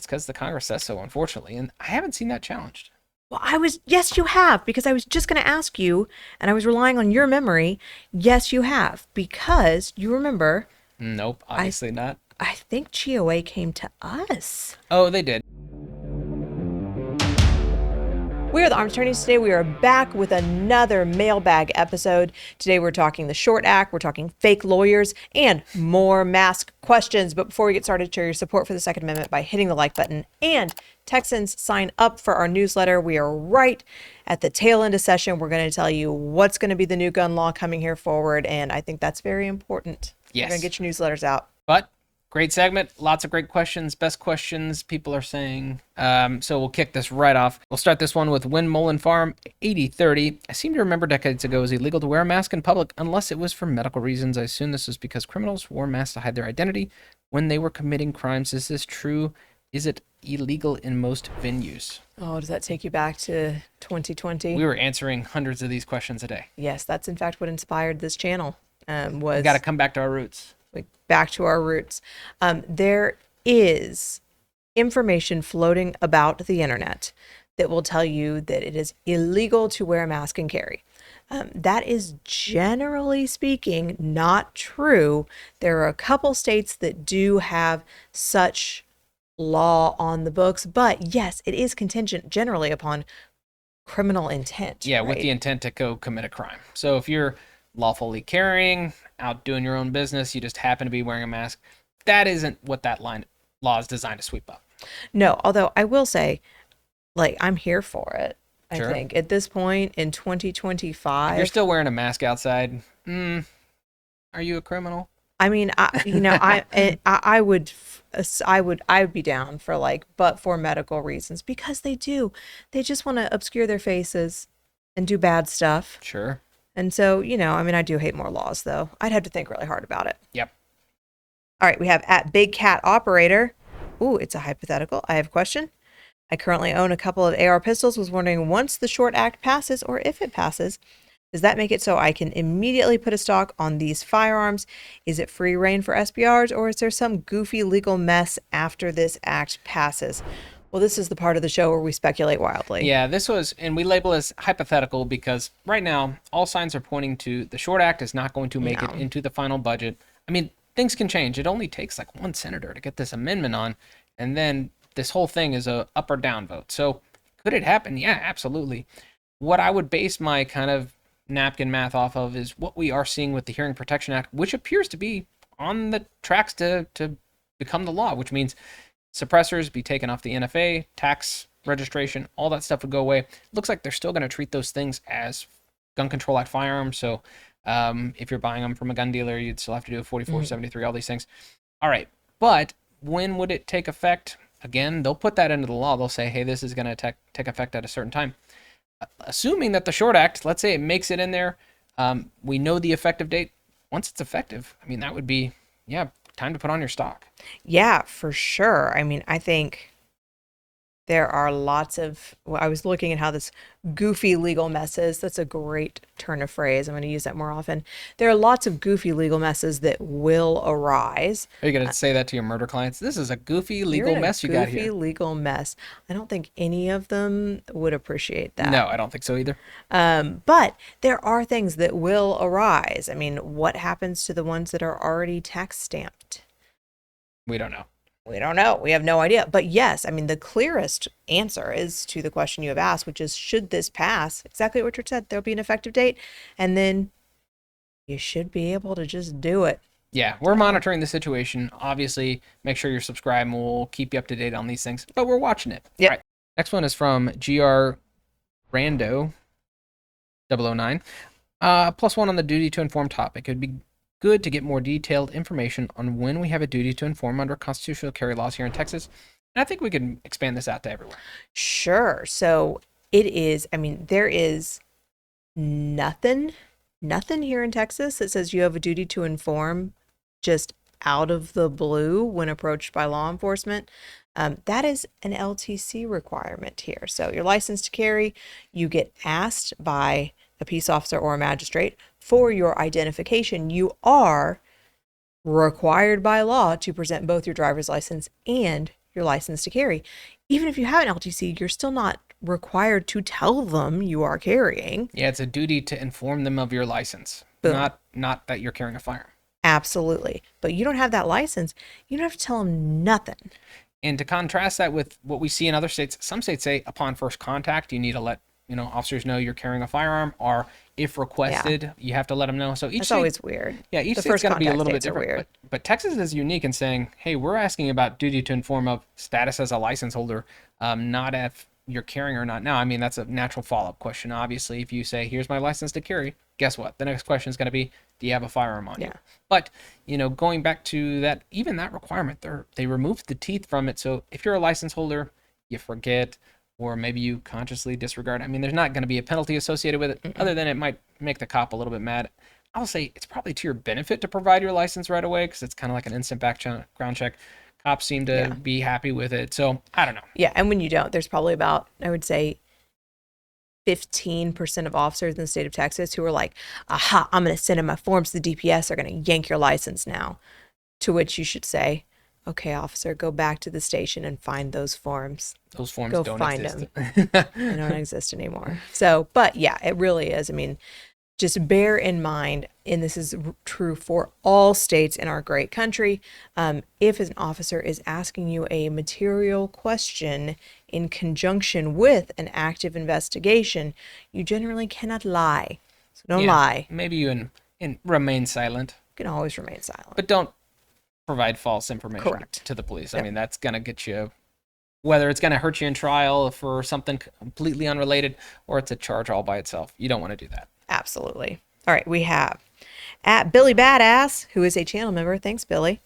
because the Congress says so, unfortunately, and I haven't seen that challenged. Well, yes, you have, because I was just going to ask you, and I was relying on your memory. Yes, you have, because you remember. Nope, obviously not. I think GOA came to us. Oh, they did. We are the Arms Attorneys. Today we are back with another mailbag episode. Today we're talking the Short Act, we're talking fake lawyers, and more mask questions. But before we get started, show your support for the Second Amendment by hitting the like button. And Texans, sign up for our newsletter. We are right at the tail end of session. We're going to tell you what's going to be the new gun law coming here forward, and I think that's very important. Yes. You're going to get your newsletters out. But great segment, lots of great questions, best questions, people are saying. So we'll kick this right off. We'll start this one with Windmullen Farm 8030. I seem to remember decades ago it was illegal to wear a mask in public unless it was for medical reasons. I assume this was because criminals wore masks to hide their identity when they were committing crimes. Is this true? Is it illegal in most venues? Oh, does that take you back to 2020? We were answering hundreds of these questions a day. Yes, that's in fact what inspired this channel. We got to come back to our roots. Back to our roots. There is information floating about the internet that will tell you that it is illegal to wear a mask and carry. That is generally speaking not true. There are a couple states that do have such law on the books, but yes, it is contingent generally upon criminal intent. Yeah, right? With the intent to go commit a crime. So if you're lawfully carrying, out doing your own business, you just happen to be wearing a mask, that isn't what that law is designed to sweep up. No, although I will say, I'm here for it. Sure. I think at this point in 2025, if you're still wearing a mask outside, are you a criminal? I mean, I would be down for but for medical reasons, because they just want to obscure their faces and do bad stuff. Sure. And so, I do hate more laws, though. I'd have to think really hard about it. Yep. All right, we have at Big Cat Operator. Ooh, it's a hypothetical. I have a question. I currently own a couple of AR pistols. Was wondering, once the Short Act passes, or if it passes, does that make it so I can immediately put a stock on these firearms? Is it free reign for SBRs, or is there some goofy legal mess after this act passes? Well, this is the part of the show where we speculate wildly. Yeah, this was, and we label as hypothetical because right now all signs are pointing to the Short Act is not going to make it into the final budget. I mean, things can change. It only takes one senator to get this amendment on, and then this whole thing is a up or down vote. So could it happen? Yeah, absolutely. What I would base my kind of napkin math off of is what we are seeing with the Hearing Protection Act, which appears to be on the tracks to become the law, which means suppressors be taken off the NFA, tax registration, all that stuff would go away. Looks like they're still going to treat those things as Gun Control Act firearms. So if you're buying them from a gun dealer, you'd still have to do a 4473, all these things. All right. But when would it take effect? Again, they'll put that into the law. They'll say, hey, this is going to take effect at a certain time. Assuming that the Short Act, let's say it makes it in there, we know the effective date. Once it's effective, that would be, time to put on your stock. Yeah, for sure. I think there are lots of, I was looking at how this goofy legal messes, that's a great turn of phrase. I'm going to use that more often. There are lots of goofy legal messes that will arise. Are you going to say that to your murder clients? This is a goofy legal mess you got here. Goofy legal mess. I don't think any of them would appreciate that. No, I don't think so either. But there are things that will arise. What happens to the ones that are already tax stamped? We don't know. We don't know. We have no idea. But yes, the clearest answer is to the question you have asked, which is, should this pass? Exactly what Richard said. There'll be an effective date, and then you should be able to just do it. Yeah, we're monitoring the situation. Obviously, make sure you're subscribed, and we'll keep you up to date on these things. But we're watching it. Yeah. Right. Next one is from GR Rando 009. +1 on the duty to inform topic. It would be good to get more detailed information on when we have a duty to inform under constitutional carry laws here in Texas. And I think we can expand this out to everywhere. Sure. So it is, there is nothing here in Texas that says you have a duty to inform just out of the blue when approached by law enforcement. That is an LTC requirement here. So you're licensed to carry, you get asked by a peace officer or a magistrate for your identification. You are required by law to present both your driver's license and your license to carry. Even if you have an LTC, you're still not required to tell them you are carrying. Yeah, it's a duty to inform them of your license, Boom. not that you're carrying a firearm. Absolutely. But you don't have that license. You don't have to tell them nothing. And to contrast that with what we see in other states, some states say upon first contact, you need to let officers know you're carrying a firearm, or if requested, you have to let them know. So each That's state, always weird. yeah, each The state's first going to be a contact little bit states are different. weird. But Texas is unique in saying, hey, we're asking about duty to inform of status as a license holder, not if you're carrying or not. Now, I mean, that's a natural follow-up question. Obviously, if you say, here's my license to carry, guess what? The next question is going to be, do you have a firearm on you? But, going back to that, even that requirement, they removed the teeth from it. So if you're a license holder, you forget, or maybe you consciously disregard. I mean, there's not going to be a penalty associated with it, other than it might make the cop a little bit mad. I'll say it's probably to your benefit to provide your license right away, because it's kind of like an instant background check. Cops seem to be happy with it. So I don't know. Yeah. And when you don't, there's probably about, I would say, 15% of officers in the state of Texas who are like, aha, I'm going to send in my forms to the DPS. They're going to yank your license now. To which you should say, okay, officer, go back to the station and find those forms. Those forms go don't find exist. them. They don't exist anymore. So, but yeah, it really is. I mean, just bear in mind, and this is true for all states in our great country, if an officer is asking you a material question in conjunction with an active investigation, you generally cannot lie. So don't lie. Maybe you remain silent. You can always remain silent. But don't provide false information to the police. I mean, that's going to get you, whether it's going to hurt you in trial for something completely unrelated, or it's a charge all by itself. You don't want to do that. Absolutely. All right, we have at Billy Badass, who is a channel member. Thanks, Billy.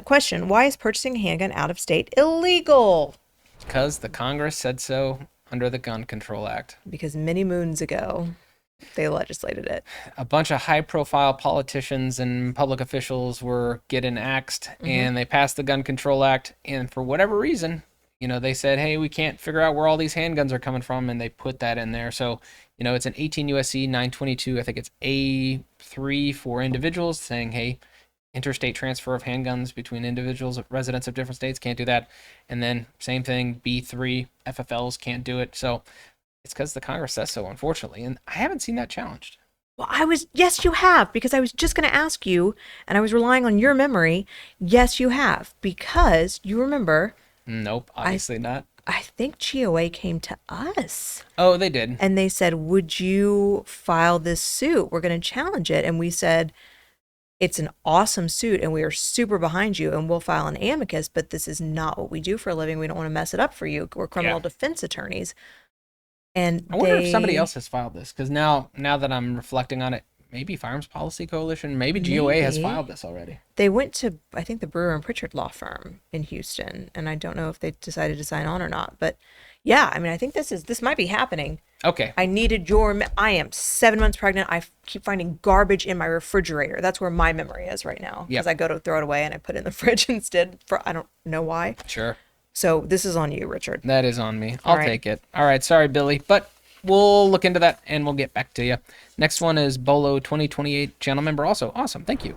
Question: why is purchasing a handgun out of state illegal? Because the Congress said so under the Gun Control Act. Because many moons ago, they legislated it. A bunch of high-profile politicians and public officials were getting axed, and they passed the Gun Control Act. And for whatever reason, they said, hey, we can't figure out where all these handguns are coming from, and they put that in there. So, it's an 18 U.S.C. 922. I think it's A3 for individuals, saying, hey, interstate transfer of handguns between individuals, residents of different states can't do that. And then same thing, B3, FFLs can't do it. So it's because the Congress says so, unfortunately. And I haven't seen that challenged. Well, yes, you have, because I was just going to ask you, and I was relying on your memory. Yes, you have, because you remember. Nope, obviously not. I think GOA came to us. Oh, they did. And they said, would you file this suit? We're going to challenge it. And we said, it's an awesome suit and we are super behind you and we'll file an amicus, but this is not what we do for a living. We don't want to mess it up for you. We're criminal defense attorneys. And I wonder if somebody else has filed this, because now that I'm reflecting on it, maybe Firearms Policy Coalition, maybe GOA has filed this already. They went to, I think, the Brewer and Pritchard law firm in Houston, and I don't know if they decided to sign on or not. But yeah, I mean, I think this might be happening. Okay. I am 7 months pregnant. I keep finding garbage in my refrigerator. That's where my memory is right now, because I go to throw it away and I put it in the fridge instead. I don't know why. Sure. So this is on you, Richard. That is on me. I'll take it. All right. Sorry, Billy, but we'll look into that and we'll get back to you. Next one is Bolo 2028, channel member also. Awesome. Thank you.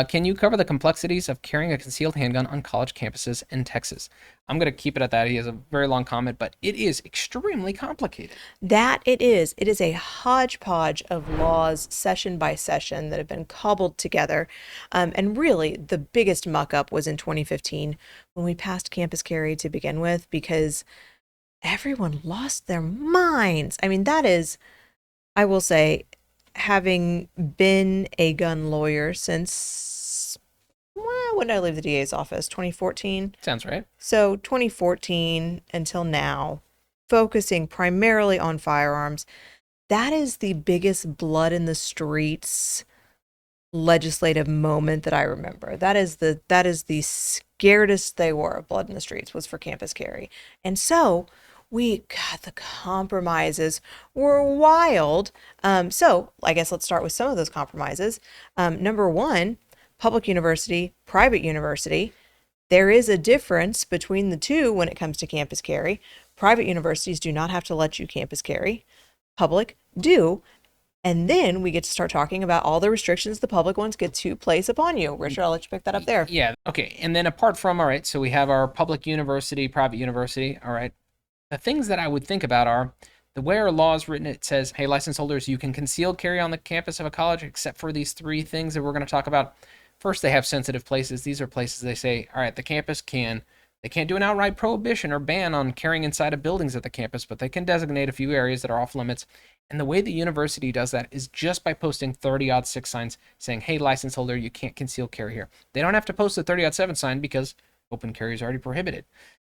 Can you cover the complexities of carrying a concealed handgun on college campuses in Texas? I'm going to keep it at that. He has a very long comment, but it is extremely complicated. That it is. It is a hodgepodge of laws, session by session, that have been cobbled together. And really, the biggest muck up was in 2015 when we passed campus carry to begin with, because everyone lost their minds. I mean, that is, I will say, having been a gun lawyer since, when did I leave the DA's office? 2014? Sounds right. So 2014 until now, focusing primarily on firearms, that is the biggest blood in the streets legislative moment that I remember. That is the scaredest they were of blood in the streets was for campus carry. And so God, the compromises were wild. So I guess let's start with some of those compromises. Number one, public university, private university. There is a difference between the two when it comes to campus carry. Private universities do not have to let you campus carry. Public do. And then we get to start talking about all the restrictions the public ones get to place upon you. Richard, I'll let you pick that up there. Yeah. Okay. And then apart from, all right, so we have our public university, private university. All right. The things that I would think about are the way our law is written. It says, hey, license holders, you can concealed carry on the campus of a college except for these three things that we're going to talk about. First, they have sensitive places. These are places they say, all right, the campus they can't do an outright prohibition or ban on carrying inside of buildings at the campus, but they can designate a few areas that are off limits. And the way the university does that is just by posting 30-6 signs saying, hey, license holder, you can't conceal carry here. They don't have to post the 30-7 sign because open carry is already prohibited.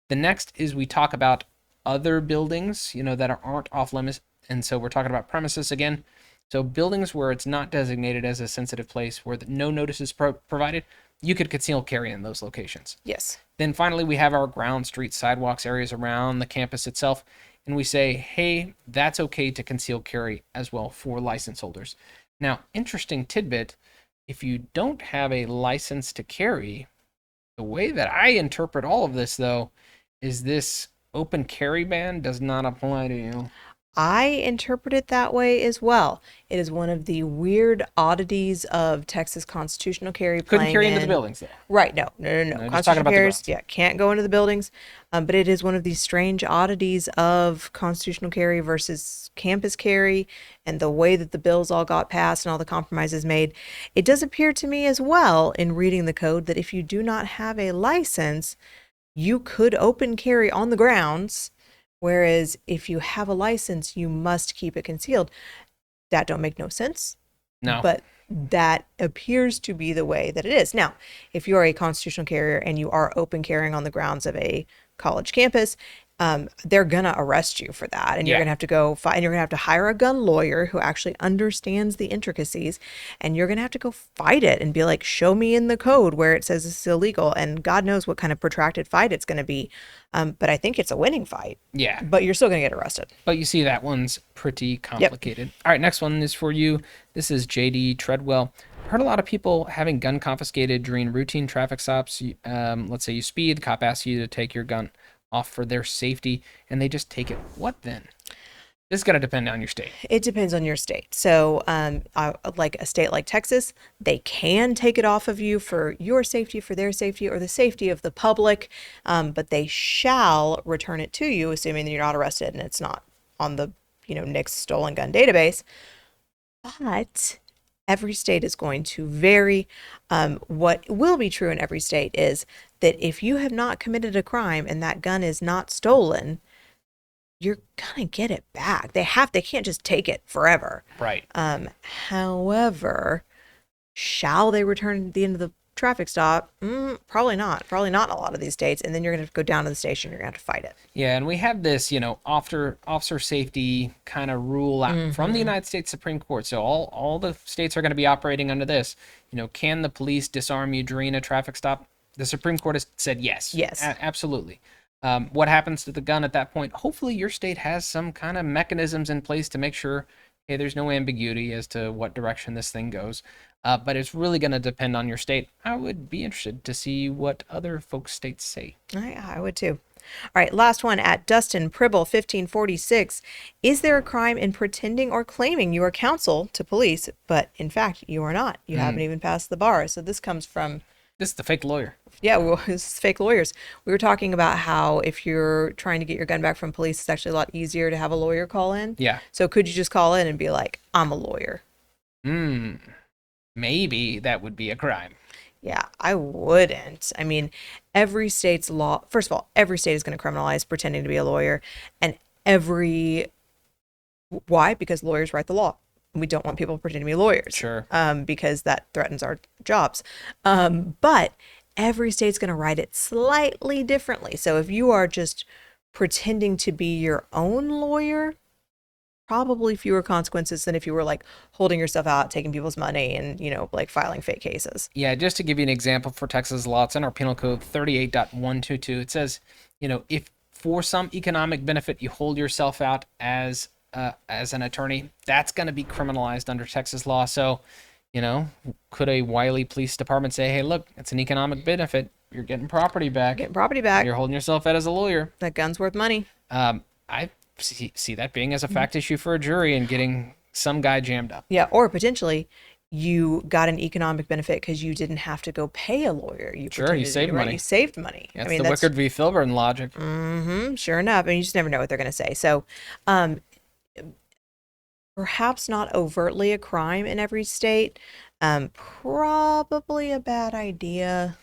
The next is we talk about other buildings, that aren't off limits. And so we're talking about premises again. So buildings where it's not designated as a sensitive place, where no notice is provided, you could conceal carry in those locations. Yes. Then finally, we have our ground, street, sidewalks, areas around the campus itself. And we say, hey, that's okay to conceal carry as well for license holders. Now, interesting tidbit, if you don't have a license to carry, the way that I interpret all of this, though, is this open carry ban does not apply to you. I interpret it that way as well. It is one of the weird oddities of Texas constitutional carry. Couldn't carry into the buildings, though. Right. No. Just talking about the grounds. Yeah, can't go into the buildings. But it is one of these strange oddities of constitutional carry versus campus carry and the way that the bills all got passed and all the compromises made. It does appear to me as well in reading the code that if you do not have a license, you could open carry on the grounds. Whereas if you have a license, you must keep it concealed. That don't make no sense. No. But that appears to be the way that it is. Now, if you're a constitutional carrier and you are open carrying on the grounds of a college campus, they're going to arrest you for that. And you're going to have to go fight, and you're going to have to hire a gun lawyer who actually understands the intricacies. And you're going to have to go fight it and be like, show me in the code where it says it's illegal. And God knows what kind of protracted fight it's going to be. But I think it's a winning fight. Yeah. But you're still going to get arrested. But you see, that one's pretty complicated. Yep. All right, next one is for you. This is JD Treadwell. Heard a lot of people having gun confiscated during routine traffic stops. Let's say you speed, the cop asks you to take your gun off for their safety, and they just take it. What then? This is going to depend on your state. It depends on your state. So like a state like Texas, they can take it off of you for your safety, for their safety, or the safety of the public, but they shall return it to you, assuming that you're not arrested and it's not on the NICS stolen gun database. But every state is going to vary. What will be true in every state is that if you have not committed a crime and that gun is not stolen, you're gonna get it back. They can't just take it forever. Right. However, shall they return at the end of the traffic stop? Probably not. Probably not in a lot of these states. And then you're gonna have to go down to the station. You're gonna have to fight it. Yeah, and we have this, officer safety kind of rule out from the United States Supreme Court. So all the states are going to be operating under this. Can the police disarm you during a traffic stop? The Supreme Court has said yes. Yes. Absolutely. What happens to the gun at that point? Hopefully your state has some kind of mechanisms in place to make sure, hey, there's no ambiguity as to what direction this thing goes. But it's really going to depend on your state. I would be interested to see what other folks' states say. I would too. All right, last one at Dustin Pribble, 1546. Is there a crime in pretending or claiming you are counsel to police, but in fact you are not? You haven't even passed the bar. So this comes from... This is the fake lawyer. Yeah, well, it's fake lawyers. We were talking about how if you're trying to get your gun back from police, it's actually a lot easier to have a lawyer call in. Yeah. So could you just call in and be like, I'm a lawyer? Maybe that would be a crime. Yeah, I wouldn't. I mean, every state's law, first of all, every state is going to criminalize pretending to be a lawyer. And why? Because lawyers write the law. We don't want people pretending to be lawyers. Sure. Because that threatens our jobs. But every state's going to write it slightly differently. So if you are just pretending to be your own lawyer, probably fewer consequences than if you were like holding yourself out, taking people's money and, like filing fake cases. Yeah, just to give you an example for Texas law, it's in our penal code 38.122. It says, if for some economic benefit you hold yourself out as an attorney, that's going to be criminalized under Texas law. So, could a wily police department say, hey, look, it's an economic benefit. You're getting property back. You're holding yourself out as a lawyer. That gun's worth money. I see that being as a fact issue for a jury and getting some guy jammed up. Yeah, or potentially you got an economic benefit because you didn't have to go pay a lawyer. You Sure, you saved money. You saved money. That's the Wickard v. Filburn logic. Sure enough. And you just never know what they're going to say. So, perhaps not overtly a crime in every state. Probably a bad idea.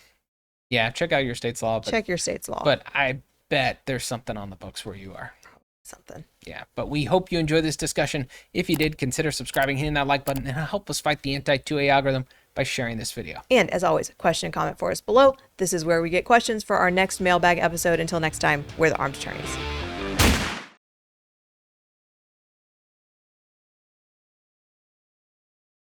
Yeah, check out your state's law. Check your state's law. But I bet there's something on the books where you are. Something. Yeah, but we hope you enjoyed this discussion. If you did, consider subscribing, hitting that like button, and help us fight the anti-2A algorithm by sharing this video. And as always, question and comment for us below. This is where we get questions for our next mailbag episode. Until next time, we're the Armed Attorneys.